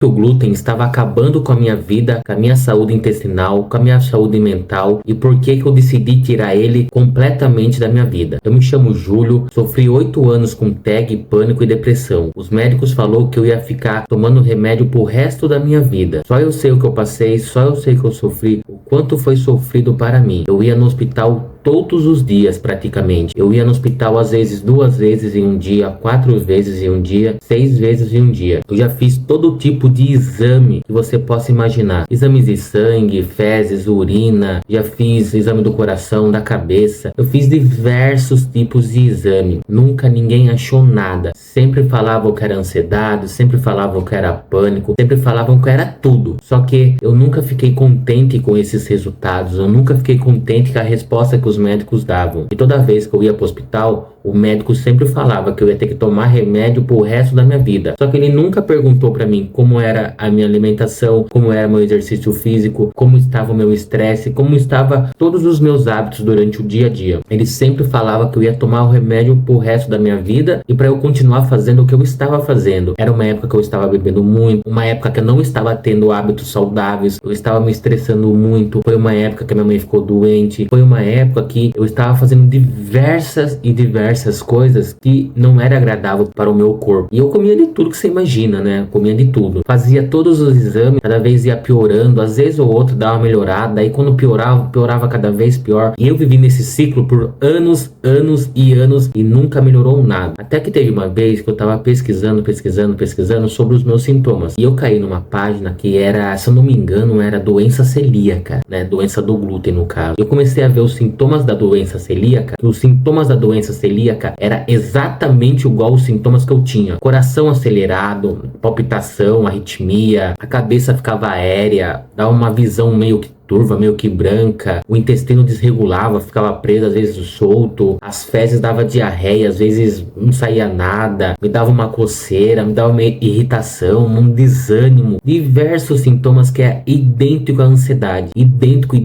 O glúten estava acabando com a minha vida, com a minha saúde intestinal, com a minha saúde mental e por que eu decidi tirar ele completamente da minha vida. Eu me chamo Júlio, sofri 8 anos com TEG, pânico e depressão. Os médicos falaram que eu ia ficar tomando remédio pro resto da minha vida. Só eu sei o que eu passei, só eu sei que eu sofri, o quanto foi sofrido para mim. Eu ia no hospital todos os dias praticamente. Eu ia no hospital às vezes 2 vezes em um dia, 4 vezes em um dia, 6 vezes em um dia. Eu já fiz todo tipo de exame que você possa imaginar. Exames de sangue, fezes, urina, já fiz exame do coração, da cabeça. Eu fiz diversos tipos de exame. Nunca ninguém achou nada. Sempre falavam que era ansiedade, sempre falavam que era pânico, sempre falavam que era tudo. Só que eu nunca fiquei contente com esses resultados. Eu nunca fiquei contente com a resposta que os médicos davam. E toda vez que eu ia pro hospital, o médico sempre falava que eu ia ter que tomar remédio pro resto da minha vida. Só que ele nunca perguntou pra mim como era a minha alimentação, como era meu exercício físico, como estava o meu estresse, como estava todos os meus hábitos durante o dia a dia. Ele sempre falava que eu ia tomar o remédio pro resto da minha vida e pra eu continuar fazendo o que eu estava fazendo. Era uma época que eu estava bebendo muito, uma época que eu não estava tendo hábitos saudáveis, eu estava me estressando muito, foi uma época que minha mãe ficou doente, foi uma época que eu estava fazendo diversas coisas que não era agradável para o meu corpo. E eu comia de tudo que você imagina, né? Comia de tudo. Fazia todos os exames, cada vez ia piorando, às vezes ou outro dava uma melhorada, aí quando piorava cada vez pior. E eu vivi nesse ciclo por anos e nunca melhorou nada. Até que teve uma vez que eu tava pesquisando sobre os meus sintomas. E eu caí numa página que era, se eu não me engano, era doença celíaca, né? Doença do glúten, no caso. Eu comecei a ver os sintomas da doença celíaca. Os sintomas da doença celíaca era exatamente igual aos sintomas que eu tinha. Coração acelerado, palpitação, arritmia, a cabeça ficava aérea, dava uma visão meio que turva, meio que branca, o intestino desregulava, ficava preso, às vezes solto, as fezes dava diarreia, às vezes não saía nada, me dava uma coceira, me dava uma irritação, um desânimo, diversos sintomas que é idêntico à ansiedade, idêntico.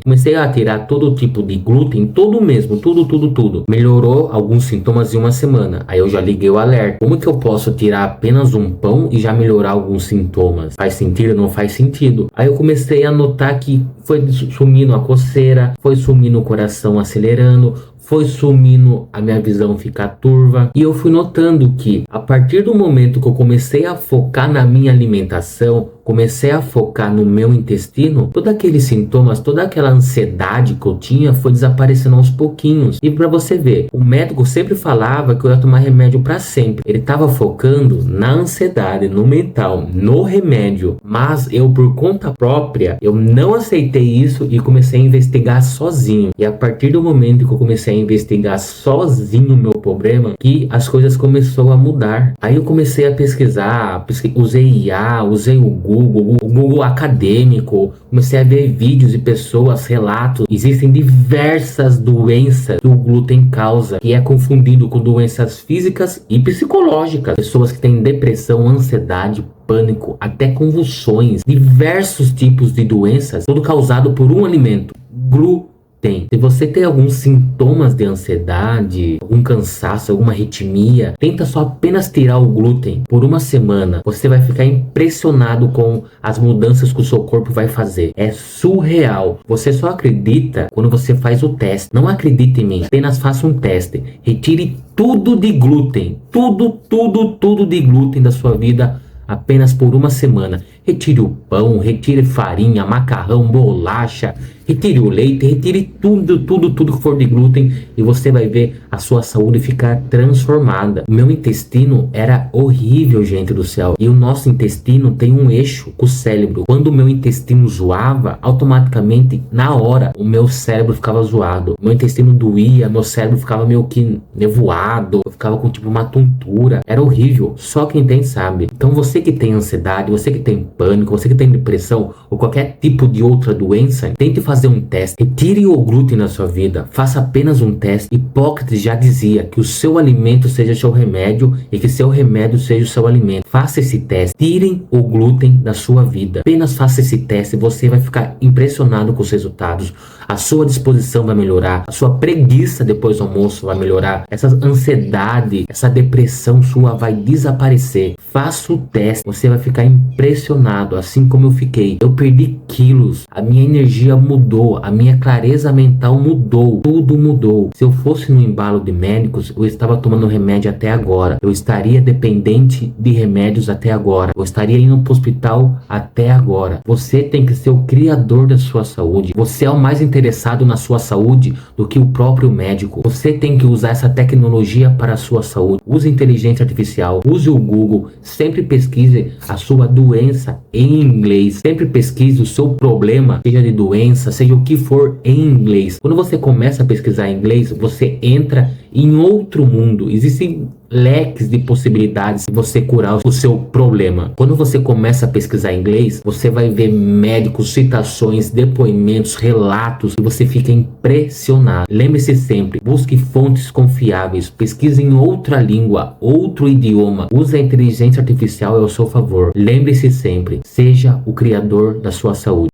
Comecei a tirar todo tipo de glúten, todo mesmo, tudo. Melhorou alguns sintomas em uma semana, aí eu já liguei o alerta. Como que eu posso tirar apenas um pão e já melhorar alguns sintomas? Faz sentido? Não faz sentido? Aí eu comecei a notar que foi sumindo a coceira, foi sumindo o coração acelerando, foi sumindo a minha visão ficar turva. E eu fui notando que a partir do momento que eu comecei a focar na minha alimentação, comecei a focar no meu intestino, todos aqueles sintomas, toda aquela ansiedade que eu tinha foi desaparecendo aos pouquinhos. E pra você ver, o médico sempre falava que eu ia tomar remédio pra sempre. Ele tava focando na ansiedade, no mental, no remédio. Mas eu, por conta própria, eu não aceitei isso e comecei a investigar sozinho. E a partir do momento que eu comecei a investigar sozinho o meu problema, que as coisas começaram a mudar. Aí eu comecei a pesquisar, usei IA, usei o Google acadêmico, comecei a ver vídeos de pessoas, relatos. Existem diversas doenças que o glúten causa, que é confundido com doenças físicas e psicológicas. Pessoas que têm depressão, ansiedade, pânico, até convulsões, diversos tipos de doenças, tudo causado por um alimento, glúten. Se você tem alguns sintomas de ansiedade, algum cansaço, alguma arritmia, tenta só apenas tirar o glúten por uma semana. Você vai ficar impressionado com as mudanças que o seu corpo vai fazer. É surreal. Você só acredita quando você faz o teste. Não acredite em mim. Apenas faça um teste. Retire tudo de glúten. Tudo de glúten da sua vida apenas por uma semana. Retire o pão, retire farinha, macarrão, bolacha, retire o leite, retire tudo que for de glúten e você vai ver a sua saúde ficar transformada. O meu intestino era horrível, gente do céu. E o nosso intestino tem um eixo com o cérebro. Quando o meu intestino zoava, automaticamente, na hora, o meu cérebro ficava zoado. Meu intestino doía, meu cérebro ficava meio que nevoado, eu ficava com tipo uma tontura. Era horrível. Só quem tem sabe. Então você que tem ansiedade, você que tem pânico, você que tem depressão ou qualquer tipo de outra doença, tente fazer um teste. Retire o glúten da sua vida. Faça apenas um teste. Hipócrates já dizia que o seu alimento seja seu remédio e que seu remédio seja o seu alimento. Faça esse teste. Tirem o glúten da sua vida. Apenas faça esse teste e você vai ficar impressionado com os resultados. A sua disposição vai melhorar. A sua preguiça depois do almoço vai melhorar. Essa ansiedade, essa depressão sua vai desaparecer. Faça o teste. Você vai ficar impressionado, assim como eu fiquei. Eu perdi quilos. A minha energia mudou. A minha clareza mental mudou. Tudo mudou. Se eu fosse no embalo de médicos, eu estava tomando remédio até agora. Eu estaria dependente de remédios até agora. Eu estaria indo para o hospital até agora. Você tem que ser o criador da sua saúde. Você é o mais interessado na sua saúde do que o próprio médico. Você tem que usar essa tecnologia para a sua saúde. Use inteligência artificial. Use o Google. Sempre pesquise a sua doença em inglês. Sempre pesquise o seu problema, seja de doença, seja o que for, em inglês. Quando você começa a pesquisar em inglês, você entra em outro mundo. Existem leques de possibilidades de você curar o seu problema. Quando você começa a pesquisar inglês, você vai ver médicos, citações, depoimentos, relatos e você fica impressionado. Lembre-se sempre, busque fontes confiáveis, pesquise em outra língua, outro idioma, use a inteligência artificial ao seu favor. Lembre-se sempre, seja o criador da sua saúde.